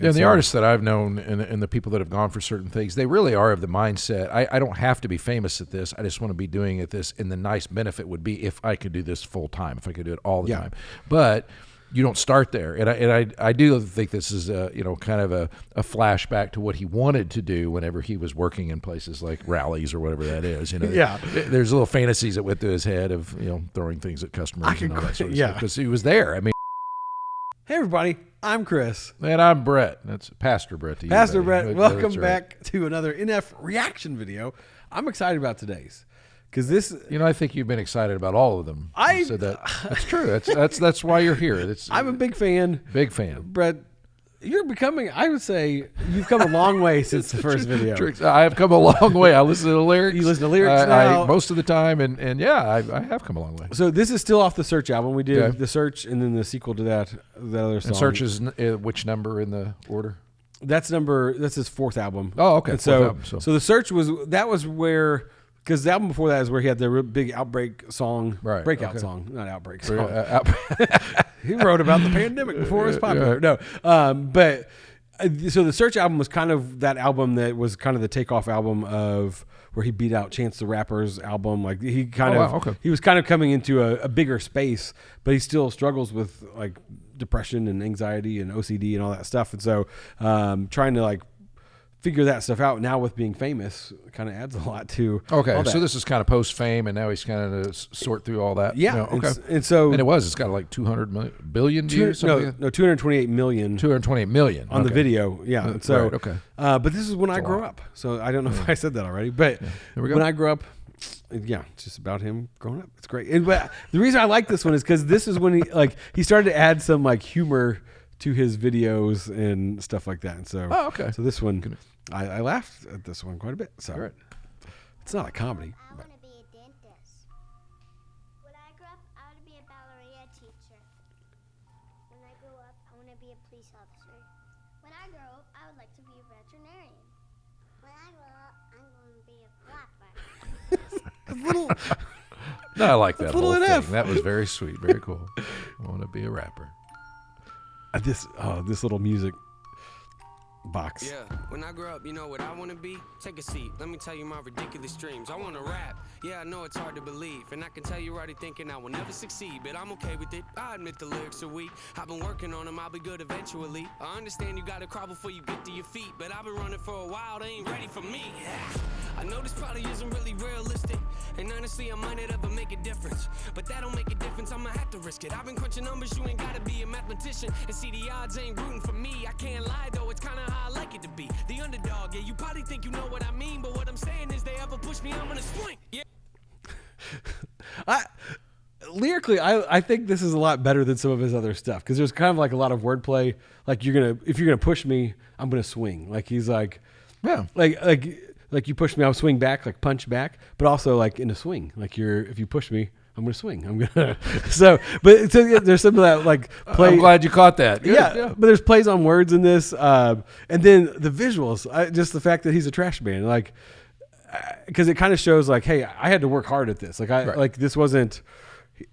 And the artists that I've known and the people that have gone for certain things, they really are of the mindset, I don't have to be famous at this. I just want to be doing it this. And the nice benefit would be if I could do this full time, if I could do it all the time. But you don't start there. And I do think this is kind of a flashback to what he wanted to do whenever he was working in places like rallies or whatever that is. There's little fantasies that went through his head of throwing things at customers and all that sort of stuff because he was there. I mean, hey everybody, I'm Chris. And I'm Bret. That's Pastor Bret to you. Pastor Bret, welcome back to another NF reaction video. I'm excited about today's. Because this, I think you've been excited about all of them. So that's true. That's why you're here. I'm a big fan. Big fan, Bret. You're becoming. I would say you've come a long way since the first video. I have come a long way. I listen to the lyrics. You listen to lyrics now most of the time, and I have come a long way. So this is still off the Search album. We did the Search, and then the sequel to that, the other song. And Search is which number in the order? That's his fourth album. Oh, okay. And so the Search was where. Because the album before that is where he had the big outbreak song, breakout song, not outbreak song. He wrote about the pandemic before it was popular. No, so the Search album was kind of that album that was kind of the takeoff album of where he beat out Chance the Rapper's album. Like he was kind of coming into a bigger space, but he still struggles with like depression and anxiety and OCD and all that stuff. And so trying to like figure that stuff out now with being famous kind of adds a lot to all that. So this is kind of post fame, and now he's kind of sort through all that. It's got like 200 billion views. No, 228 million. 228 million on the video. Yeah. But this is when I grew up. So I don't know if I said that already, but when I grew up, it's just about him growing up. It's great. But the reason I like this one is because this is when he started to add some like humor to his videos and stuff like that. And so, so this one, I laughed at this one quite a bit. So it's not a comedy. I want to be a dentist. When I grow up, I want to be a ballerina teacher. When I grow up, I want to be a police officer. When I grow up, I would like to be a veterinarian. When I grow up, I'm going to be a rapper. No, I like that whole thing. That was very sweet, very cool. I want to be a rapper. This little music box. Yeah, when I grow up, you know what I want to be? Take a seat. Let me tell you my ridiculous dreams. I want to rap. Yeah, I know it's hard to believe. And I can tell you're already thinking I will never succeed. But I'm okay with it. I admit the lyrics are weak. I've been working on them. I'll be good eventually. I understand you got to crawl before you get to your feet. But I've been running for a while. They ain't ready for me. I know this probably isn't really realistic. And honestly, I might not ever make a difference. But that don't make a difference. I'ma have to risk it. I've been crunching numbers. You ain't got to be a mathematician. And see, the odds ain't rooting for me. I can't lie, though. It's kind of how I like it to be. The underdog, yeah, you probably think you know what I mean, but what I'm saying is they ever push me, I'm gonna swing. Yeah. Lyrically, I think this is a lot better than some of his other stuff because there's kind of like a lot of wordplay. Like if you're gonna push me, I'm gonna swing. Like he's like, like you push me, I'll swing back, like punch back, but also like in a swing. Like if you push me, I'm gonna swing. I'm gonna there's some of that like play. I'm glad you caught that. Yeah, but there's plays on words in this, and then the visuals. Just the fact that he's a trash man, like, because it kind of shows like, hey, I had to work hard at this. Like like this wasn't.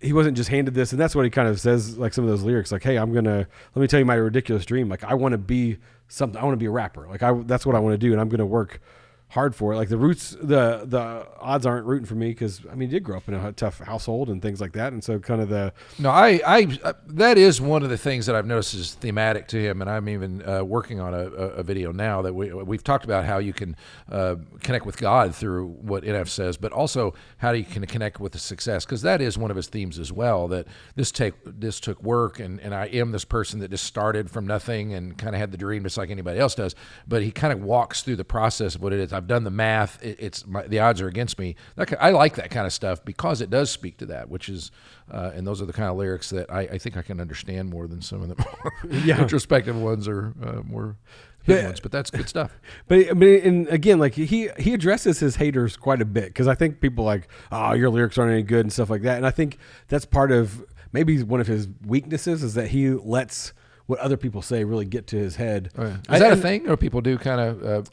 He wasn't just handed this, and that's what he kind of says. Like some of those lyrics, like, hey, let me tell you my ridiculous dream. Like I want to be something. I want to be a rapper. Like that's what I want to do, and I'm gonna work hard for it. Like the roots, the odds aren't rooting for me because I mean, I did grow up in a tough household and things like that, and so kind of that is one of the things that I've noticed is thematic to him, and I'm even working on a video now that we've talked about how you can connect with God through what NF says, but also how you can connect with the success, because that is one of his themes as well. That this took work, and I am this person that just started from nothing and kind of had the dream just like anybody else does, but he kind of walks through the process of what it is. I've done the math. The odds are against me. I like that kind of stuff because it does speak to that, which is, and those are the kind of lyrics that I think I can understand more than some of the more introspective ones or more hidden ones. But that's good stuff. But and again, like he addresses his haters quite a bit because I think people like, oh, your lyrics aren't any good and stuff like that. And I think that's part of maybe one of his weaknesses is that he lets what other people say really get to his head. Oh, yeah. Is that a thing, or people do kind of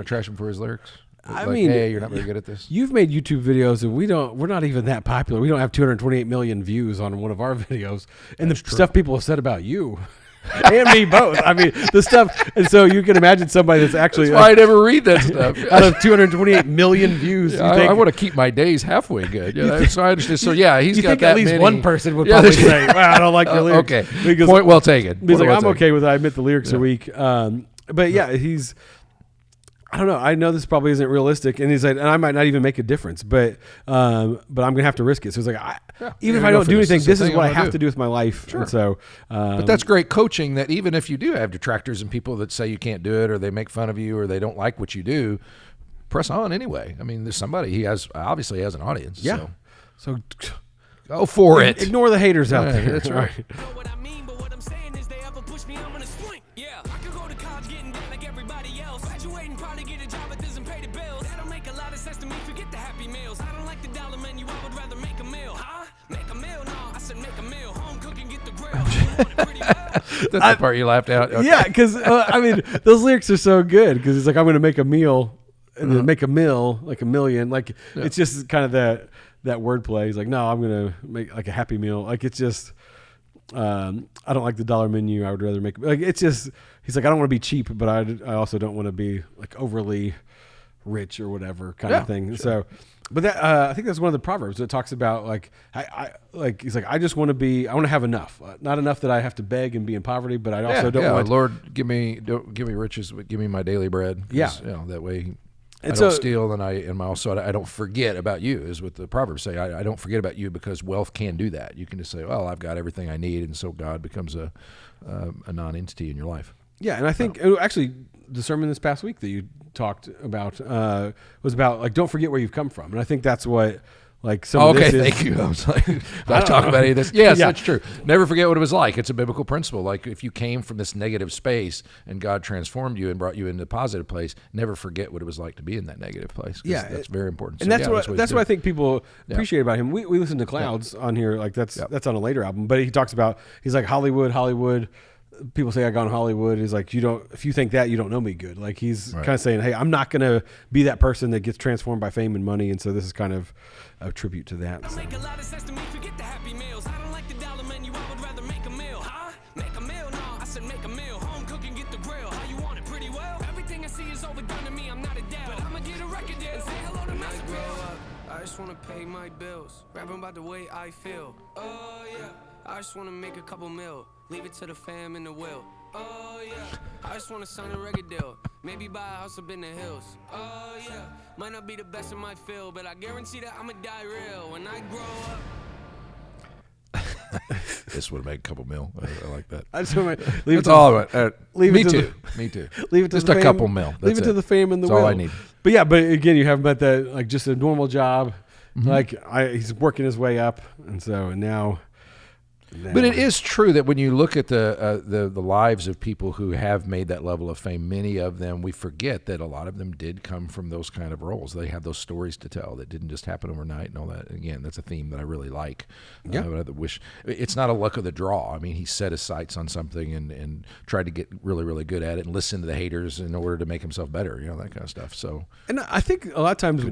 trash him for his lyrics? I mean, hey, you're not very good at this. You've made YouTube videos, and we're not even that popular. We don't have 228 million views on one of our videos, and the stuff people have said about you. and me both. I mean, the stuff, and so you can imagine somebody that's actually That's why I never read that stuff. out of 228 million views. Yeah, I want to keep my days halfway good. Yeah, so I understand. So yeah, he's You got think that at least many. one person would probably say, "Wow, I don't like the lyrics." Okay, Because point well taken. he's Point like, well "I'm taken. okay with it. I admit the lyrics are weak." But yeah, he's. I don't know. I know this probably isn't realistic, and he's like, and I might not even make a difference, but I'm gonna have to risk it. So it's like, even if I don't do anything, this is what I have to do with my life. Sure. And so, But that's great coaching. That even if you do have detractors and people that say you can't do it, or they make fun of you, or they don't like what you do, press on anyway. I mean, there's somebody he has obviously has an audience. yeah. So go for it. ignore the haters out Yeah, there. that's right. Know what I mean, but what I'm saying is they ever push me, I'm gonna swing. Yeah, I could go to college getting down like everybody else. Graduating, probably get a job that doesn't pay the bills. That don't make a lot of sense to me, forget the happy meals. I don't like the dollar menu, I would rather make a meal. Huh? Make a meal? No, I said make a meal. Home cooking, get the grill. You want it pretty well? That's the part you laughed out. Okay. Yeah, because I mean, those lyrics are so good because it's like I'm going to make a meal and then make a mill like a million. Like it's just kind of that wordplay. He's like, no, I'm going to make like a happy meal. Like it's just, I don't like the dollar menu. I would rather make like it's just. He's like, I don't want to be cheap, but I also don't want to be like overly rich or whatever kind of thing. Sure. So, but that I think that's one of the proverbs that talks about like I like he's like I just want to have enough, not enough that I have to beg and be in poverty, but I also don't want. Lord, don't give me riches, but give me my daily bread. Yeah, that way. And I don't steal, and I don't forget about you. Is what the proverbs say. I don't forget about you because wealth can do that. You can just say, well, I've got everything I need, and so God becomes a non-entity in your life. Yeah, and I think actually the sermon this past week that you talked about was about like don't forget where you've come from, and I think that's what like some. Of this is. Thank you. I was like, did I talk about any of this? Yes, that's true. Never forget what it was like. It's a biblical principle. Like if you came from this negative space and God transformed you and brought you into a positive place, never forget what it was like to be in that negative place. Yeah, that's very important. And that's what I think people appreciate about him. We listen to Clouds on here, like that's on a later album, but he talks about he's like Hollywood. People say I got on Hollywood. He's like, if you think that, you don't know me good. Like he's kind of saying, hey, I'm not going to be that person that gets transformed by fame and money. And so this is kind of a tribute to that. So. Make a lot of sense to me, forget the happy meals. I don't like the dollar menu, I would rather make a meal. Huh? Make a meal? No, I said make a meal. Home cooking, get the grill. How you want it? Pretty well? Everything I see is overdone to me, I'm not a dad. But I'ma get a record deal and say hello to my grow up. I just want to pay my bills. Rapping about the way I feel. Oh yeah. I just want to make a couple mil. Leave it to the fam in the will. Oh yeah, I just wanna sign a record deal. Maybe buy a house up in the hills. Oh yeah, might not be the best in my field, but I guarantee that I'ma die real when I grow up. This would make a couple mil. I like that. I just want to leave That's all of it. Me too. Leave it to just the a fame, couple mil. That's leave it to the fame and the That's will. all I need. But yeah, but again, you haven't met that like just a normal job. Like he's working his way up, and now. But it is true that when you look at the lives of people who have made that level of fame, many of them, we forget that a lot of them did come from those kind of roles. They have those stories to tell that didn't just happen overnight and all that. Again, that's a theme that I really like. Yeah. I wish it's not a luck of the draw. I mean, he set his sights on something and tried to get really, really good at it and listen to the haters in order to make himself better, that kind of stuff. So, and I think a lot of times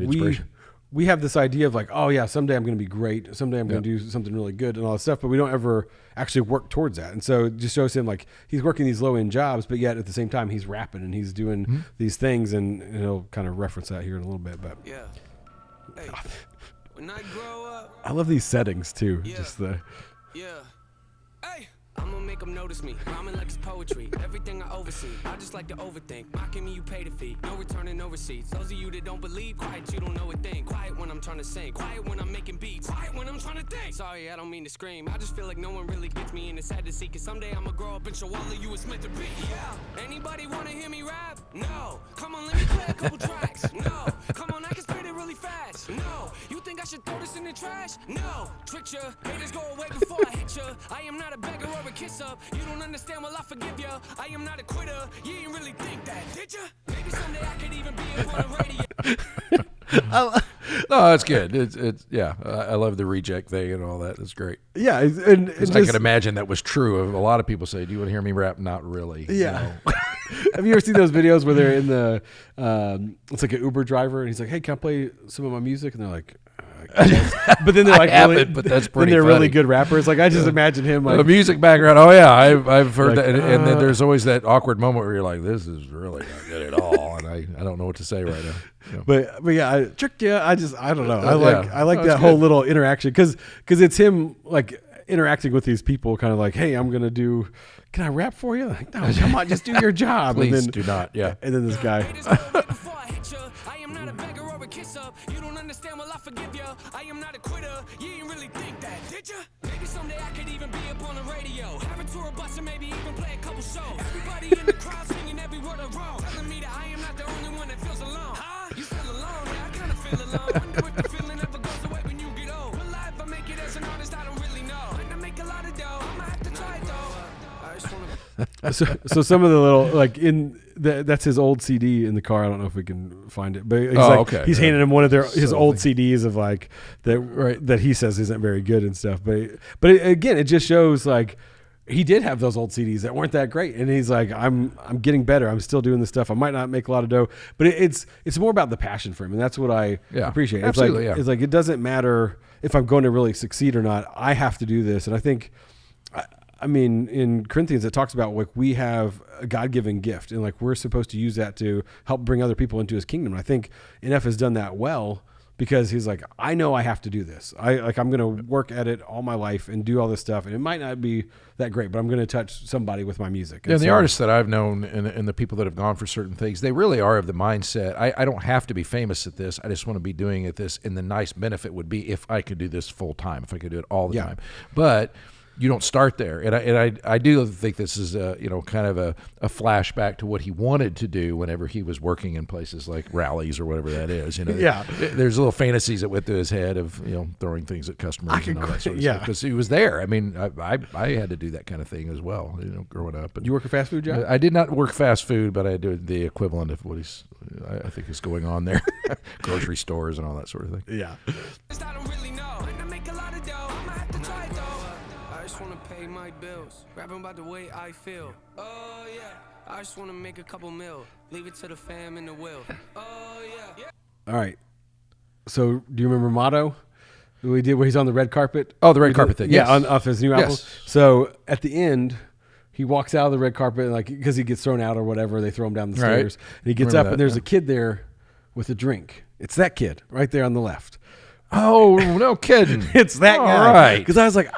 we have this idea of like, oh yeah, someday I'm going to be great. Someday I'm going to do something really good and all that stuff, but we don't ever actually work towards that. And so it just shows him like he's working these low end jobs, but yet at the same time he's rapping and he's doing these things, and he'll kind of reference that here in a little bit. But yeah, hey, when I grow up, I love these settings too. Yeah. Just the hey. I'm gonna make them notice me, rhyming like it's poetry. Everything I oversee, I just like to overthink. Mocking me, you pay the fee, no returning, no receipts. Those of you that don't believe, quiet, you don't know a thing. Quiet when I'm trying to sing, quiet when I'm making beats, quiet when I'm trying to think. Sorry, I don't mean to scream, I just feel like no one really gets me, and it's sad to see, cause someday I'ma grow up and show all of you it's meant to be. Yeah, anybody wanna hear me rap? No. Come on, let me play a couple tracks. No. Come on, I can spit it really fast. No. You think I should throw this in the trash? No. Trick ya, haters go away before I hit ya. I am not a beggar or a kiss up. You don't understand, well I forgive ya. I am not a quitter. You didn't really think that, did ya? Maybe someday I could even be on radio. No, that's good. It's I love the reject thing and all that. That's great. yeah, and I can imagine that was true of a lot of people say, "Do you want to hear me rap?" Not really. Yeah. No. Have you ever seen those videos where they're in the it's like an Uber driver and he's like, hey, can I play some of my music? And they're like, but then they're like, really, but that's then pretty they're funny. really good rappers. Like I just imagine him like The music background. Oh yeah, I've heard Like, that, and then there's always that awkward moment where you're like, "This is really not good at all," and I don't know what to say right now. Yeah. But yeah, I don't know. Yeah. I like No, that it's whole good. little interaction because it's him like interacting with these people, kind of like, hey, I'm gonna do. Can I rap for you? Like, no, come on, just do your job. Please and then, do not. Yeah. And then this guy. I am not a beggar or a kiss up. You don't understand, well, I forgive you. I am not a quitter. You didn't really think that, did ya? Maybe someday I could even be up on the radio. Have a tour bus and maybe even play a couple shows. Everybody in the crowd singing every word I wrote. Telling me that I am not the only one that feels alone. Huh? You feel alone? Yeah, I kind of feel alone. Wonder if the feeling ever goes away when you get old. Will I ever make it as an artist? I don't really know. Might not make a lot of dough. I'ma have to try it though. I just wanna... So some of the little like that's his old CD in the car. I don't know if we can find it, but he's okay. he's Yeah. handing him one of his So old like- CDs of like that he says isn't very good and stuff. But again, it just shows like he did have those old CDs that weren't that great, and he's like, I'm getting better. I'm still doing this stuff. I might not make a lot of dough, but it's more about the passion for him, and that's what I appreciate. Absolutely, It's like it doesn't matter if I'm going to really succeed or not. I have to do this, and I think. I mean, in Corinthians, it talks about like we have a God-given gift, and like we're supposed to use that to help bring other people into His kingdom. And I think NF has done that well because he's like, I know I have to do this. I'm going to work at it all my life and do all this stuff, and it might not be that great, but I'm going to touch somebody with my music. Yeah, And the so- artists that I've known and the people that have gone for certain things, they really are of the mindset, I don't have to be famous at this. I just want to be doing it this. And the nice benefit would be if I could do this full time, if I could do it all the time. But you don't start there, and I do think this is kind of a flashback to what he wanted to do whenever he was working in places like rallies or whatever that is. Yeah. There's little fantasies that went through his head of throwing things at customers and all that sort of stuff because he was there. I mean, I had to do that kind of thing as well, growing up. And You work a fast food job? I did not work fast food, but I did the equivalent of what I think is going on there, grocery stores and all that sort of thing. Yeah. I don't really know. Might not make a lot of dough. I'ma have to try it though. I just wanna pay my bills. Rapping about the way I feel. Oh yeah. I just wanna make a couple mil. Leave it to the fam and the will. Oh yeah. All right. So do you remember Motto? We did where he's on the red carpet. Oh, the red carpet thing. Yeah, Yes. off his new album. Yes. So at the end, he walks out of the red carpet, and like because he gets thrown out or whatever, they throw him down the Right. stairs, and he gets Remember up, that, and there's yeah. a kid there with a drink. It's that kid right there on the left. Oh, no kidding. It's that All guy. right. Because I was like,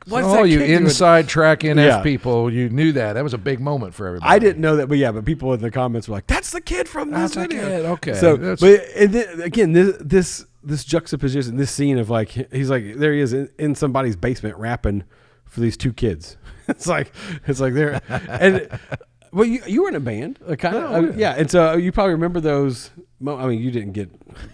what's Oh, that you kid doing? inside track NF Yeah. people, you knew that. That was a big moment for everybody. I didn't know that, but people in the comments were like, "That's the kid from this That's the video." kid, okay. So, That's- but and then, again, this juxtaposition, this scene of like he's like there he is in somebody's basement rapping for these two kids. It's like they're and well, you were in a band, kind of, yeah, and so you probably remember those. I mean, you didn't get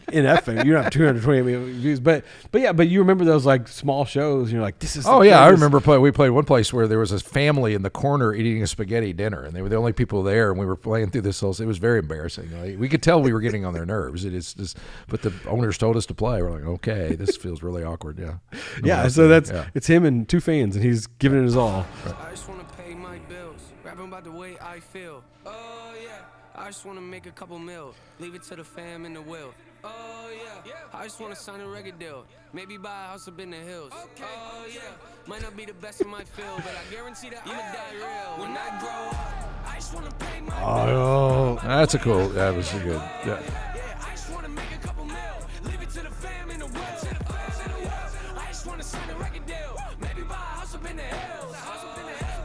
NF, you don't have 220 million views, but you remember those like small shows. And you're like, this is. Oh yeah, I remember we played one place where there was a family in the corner eating a spaghetti dinner, and they were the only people there, and we were playing through this whole. It was very embarrassing. Like, we could tell we were getting on their nerves. It is just, but the owners told us to play. We're like, okay, this feels really awkward. Yeah. Yeah, so it's him and two fans, and he's giving it his all. I just wanna pay my bills. Rapping about the way I feel. Oh yeah. I just wanna make a couple mil. Leave it to the fam and the will. Oh yeah. I just wanna sign a record deal. Maybe buy a house up in the hills. Oh yeah. Might not be the best in my field, but I guarantee that I'ma die real. When I grow up, I just wanna pay my bills. That's a cool. That was a good. Yeah. Yeah, I just wanna make a couple mil. Leave it to the fam and the will. I just wanna sign a record deal. Maybe buy a house up in the hills.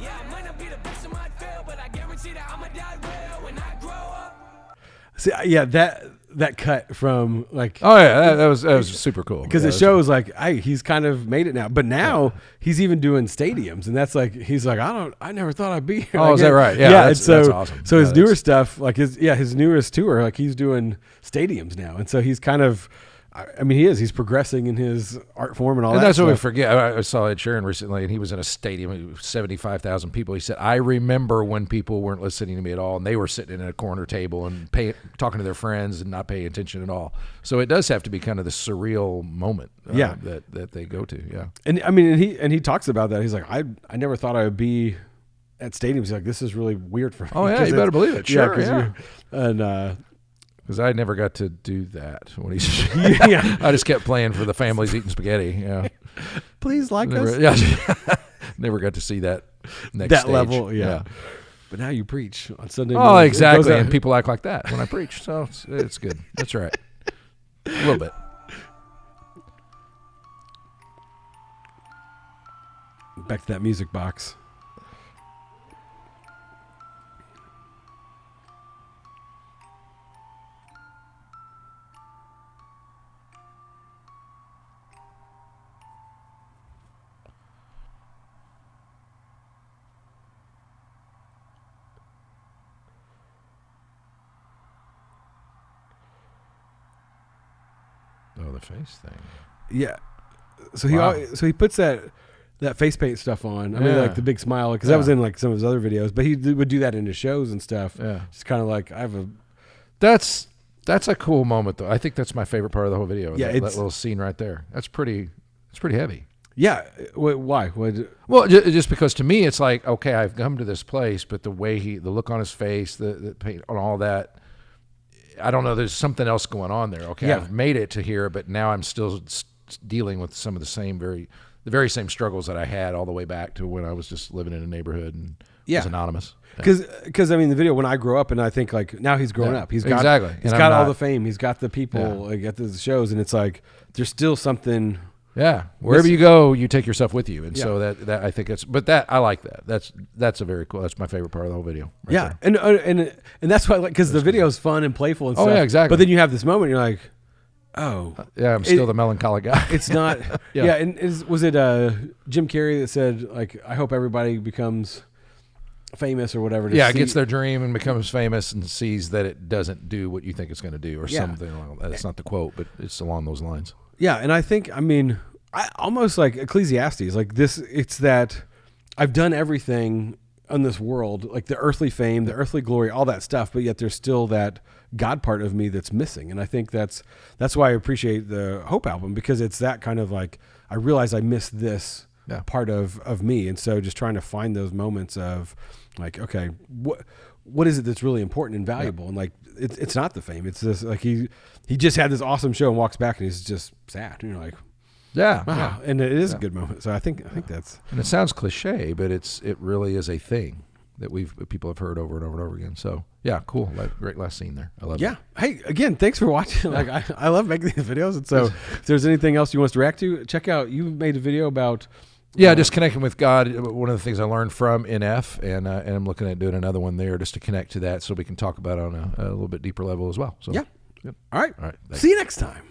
Yeah, I might not be the best in my field, but I guarantee that I'ma die real when I grow up. See, yeah, that cut from like. Oh yeah, that was super cool. Because Yeah, it shows like, hey, he's kind of made it now. But now he's even doing stadiums, and that's like he's like, I never thought I'd be here. Oh, Like, is that right? Yeah, and that's awesome. So his Yeah, newer that's- stuff, like his newest tour, like he's doing stadiums now, and so he's kind of, I mean, he's progressing in his art form and all And that. that's what we stuff. forget. I saw Ed Sheeran recently, and he was in a stadium, 75,000 people. He said, "I remember when people weren't listening to me at all, and they were sitting in a corner table and talking to their friends and not paying attention at all." So it does have to be kind of the surreal moment, that they go to. Yeah, And I mean, and he talks about that. He's like, I never thought I would be at stadiums. He's like, this is really weird for me. Oh, yeah, 'Cause you better it's- believe it. Sure, 'cause yeah. and Because I never got to do that when he's. Yeah. I just kept playing for the families eating spaghetti. Yeah. Please like us. Yeah. Never got to see that next stage. level. Yeah. But now you preach on Sunday Oh, mornings. It exactly. goes out- And people act like that when I preach. So it's good. That's right. A little bit. Back to that music box. Oh, the face thing. Yeah. So he Wow. so he puts that face paint stuff on. I mean, Yeah. like the big smile, because that was in like some of his other videos. But he would do that in his shows and stuff. Yeah. Just kind of like I have a. That's a cool moment, though. I think that's my favorite part of the whole video. Yeah, that it's- little scene right there. That's pretty. It's pretty heavy. Yeah. Why? What? Well, just because to me it's like, okay, I've come to this place, but the way the look on his face, the paint on all that, I don't know. There's something else going on there. Okay, Yeah. I've made it to here, but now I'm still dealing with some of the very same struggles that I had all the way back to when I was just living in a neighborhood and was anonymous. Because I mean, the video when I grow up, and I think like now he's growing up. He's got Exactly. He's And got I'm all not- the fame. He's got the people. Like at the shows, and it's like there's still something. Yeah, wherever you go, you take yourself with you, and Yeah. so that I think I like that. That's a very cool. That's my favorite part of the whole video. Right Yeah, there. and that's why, like, because the video is fun and playful and Oh, stuff. yeah, exactly. But then you have this moment, you're like, oh, Yeah, I'm still the melancholy guy. it's not. Yeah. yeah. And was it Jim Carrey that said like, I hope everybody becomes famous or whatever? To Yeah, it see- gets their dream and becomes famous and sees that it doesn't do what you think it's going to do or Yeah. something along that. It's not the quote, but it's along those lines. Yeah, and I think, I mean, I almost like Ecclesiastes, like this. It's that I've done everything on this world, like the earthly fame, the earthly glory, all that stuff, but yet there's still that God part of me that's missing. And I think that's why I appreciate the Hope album, because it's that kind of like, I realize I miss this part of me. And so just trying to find those moments of like, okay, what is it that's really important and valuable? And like, it's not the fame. It's this, like he just had this awesome show and walks back and he's just sad. And you're like, Yeah, wow. And it is a good moment. So I think that's, and it sounds cliche, but it really is a thing that people have heard over and over and over again. So yeah, cool, great last scene there. I love it. yeah. Hey, again, thanks for watching. Like I love making these videos. And so if there's anything else you want us to react to, check out, you made a video about, just connecting with God. One of the things I learned from NF, and I'm looking at doing another one there just to connect to that, so we can talk about it on a little bit deeper level as well. So yeah. All right. All right. Thanks. See you next time.